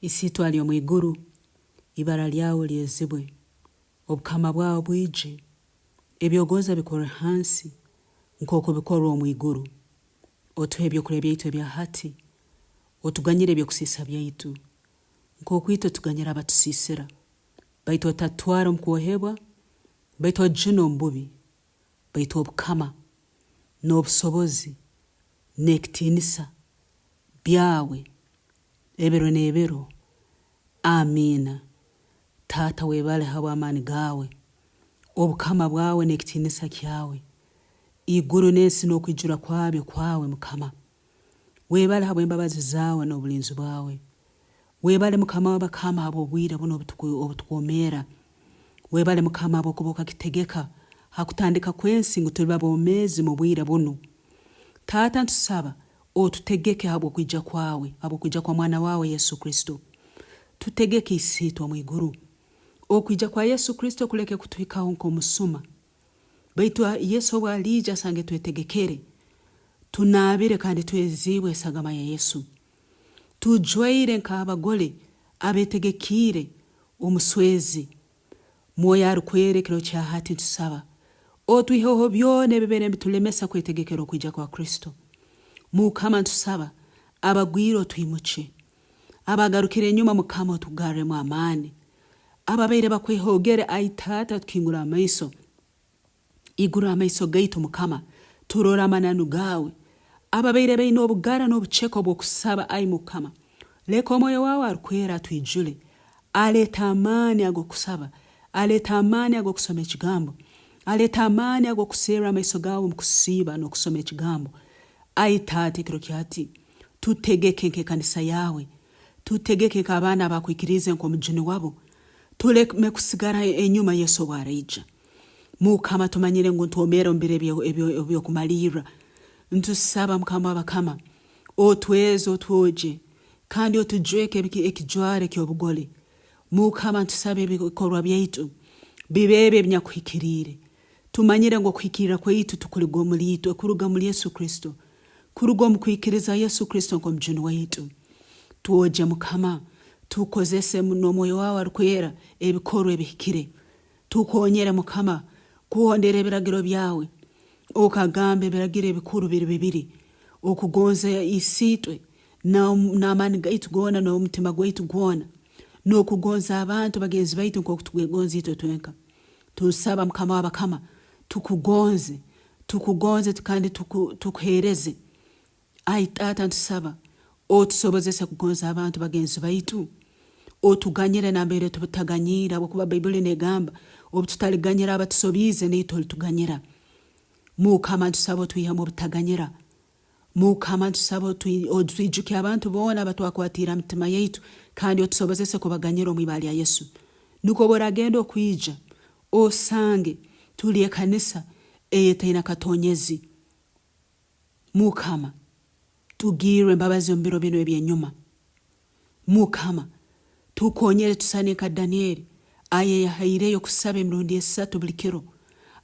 Isitu alio mu iguru ibara lyawe lyezibwe obukama bwawe bwije ebyogoza bikora hansi nkoko bikora mu iguru otuhe byokurya byaitu bya hati otuganyire byokusisa byaitu nkoko ito tuganyira abatusisira baitu otatwara mkuohebwa baitu jino mbubi baitu obukama n'obusobozi n'ekitinisa byawe ebero n'ebero. Amina. Taata webale hawa amani gawe obukama bwawe n'ekitinisa kyawe iguru n'ensi n'okwijura kwabyo kwawe mukama. Webale hawa embabazi zawe n'obulinzi bwawe. Webale mukama w'abakama abo obwire buno obutukomera. Webale mukama abo kuboka kitegeka hakutandika kwensi ngo tuli babomezi mu bwire buno. Taata ntusaba otutegeke abo kwijja kwawe abo kwijja kwa mwana wawe Yesu Kristo. Tutegeke isitu mu iguru okwijja kwa Yesu Kristo kuleke kutuikaho nko musuma baitu Yesu bwalija sange twetegekere tunabire kandi tweziwe sagama ya Yesu tujwaire nk'abagole abetegekire omuswezi moya arukwerekero cya hati tusaba otwihoho byone bibere bitulemesa kwetegekero kwijja kwa Kristo. Mukama tusaba abagwiro twimuce abagarukire nyuma mukama tugare mu amani ababeire bakwehogere aitata tukingura amaiso igura amaiso gaitu mukama turora mananu gawe ababeire beino obugara n'obucheko bwokusaba ai mukama leko moyo wawe arukwera twijule aleta amani agokusaba aleta amani agokusoma ekigambo aleta amani agokusera amaiso gawe mukusiba n'okusoma ekigambo aitata kiro kyati tutegeke nke kanisa yawe tutegeke kabana bakwikirize nko mujuni wabo tuleme kusigara enyuma Yesu warija. Mukama tumanyire ngo ntomero mbere ebyo kumalira ntusaba mukama bakama otwezo twoje kandi otujweke ekijware kyobugole. Mukama ntusabe bikorwa byaitu bibebe bnyakwikirire tumanyire ngo kwikirira kwaitu tukuligo mulito kuruga muri Yesu Kristo kurugo mukwikiriza Yesu Kristo nko mujuni waitu. Tuoje mukama tukozese muno moyo wawe arukwera ebikorwa ebihikire tukonyere mukama kuhondera ebiragiro byawe okagambe biragire bikuru bibiri okugonza isitwe na amani gaitu gona no mutima gwaitu gona no kugonza abantu bagenzi baitu nko kutugonza ito twenka. Tusaba mukama wabakama tukugonze tukandi tukuhereze aitata ntusaba otusobozese kugonza abantu bagenzi baitu otuganyire nambere tubutaganyira bokuba Bible negamba obututaliganyira abatusobize neito tuganyira. Mukama tusabo tuyiha mu butaganyira. Mukama tusabo twijuke abantu bona batwakwatira mitima yaitu kandi otusobozese kubaganyira mu ibali ya Yesu nuko boragendo kwija osange tuliye kanisa eyetaina katonyezi. Mukama tugire mbabazi mbiro bino ebyenyuma. Mukama tukonyere tusane ka Danieli aye yahireyo kusaba emirundi 3 bulikiro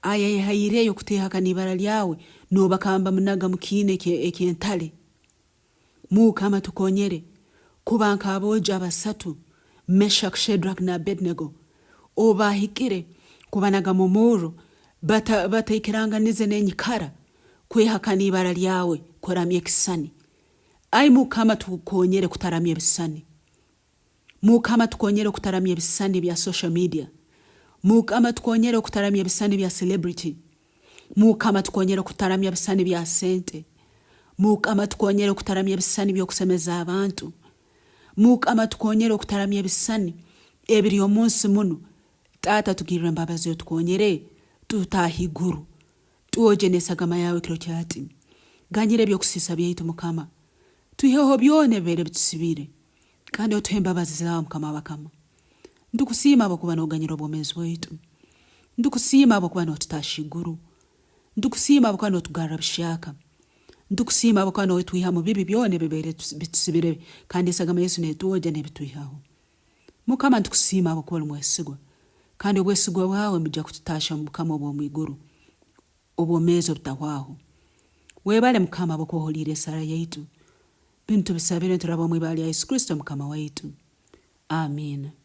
aye yahireyo kuteha kanibara lyawe no bakamba munaga mukine ekyentale. Mukama tukonyere kubanka aboja abasatu Meshach, Shadrach na Abednego obahikire kubanaga mumuro bataikiranga nize nenyikara kweha kanibara lyawe koramye kisani. Ai Mukama tukonyere kutaramye bisani. Mukama tukonyere kutaramye bisani bya social media. Mukama tukonyere kutaramye bisani bya celebrity. Mukama tukonyere kutaramye bisani bya sente. Mukama tukonyere kutaramye bisani byo kusemeza abantu. Mukama tukonyere kutaramye bisani ebiri omunsi muno. Tata tugirira mbabazi tukonyere TAATA IGURU tuoje nesagama yawe kiro kyati ganyire byo kusisa byaitu mukama tuihoho byone bere bitusibire kandi otuhemba bazizawo mukama bakama. Ndukusima abakuba n'oganyira obwomezi bwaitu. Ndukusima abakuba n'otutaasha iguru. Ndukusima abakuba n'otugarra bishaka. Ndukusima abakuba n'otwiha mu bibi byone bibere bitusibire kandi esagama Yesu netuoje nebituihaho. Mukama ndukusima abakuba lumwesigwa kandi obwesigwa bwawe mujja kututasha mukama obwo mu iguru obwomezi obutahwaho. Webale mukama abakuba holire ESARA yaitu bintu bisabire turaba mu ibali ya Yesu Kristo mukama waitu. Amiina.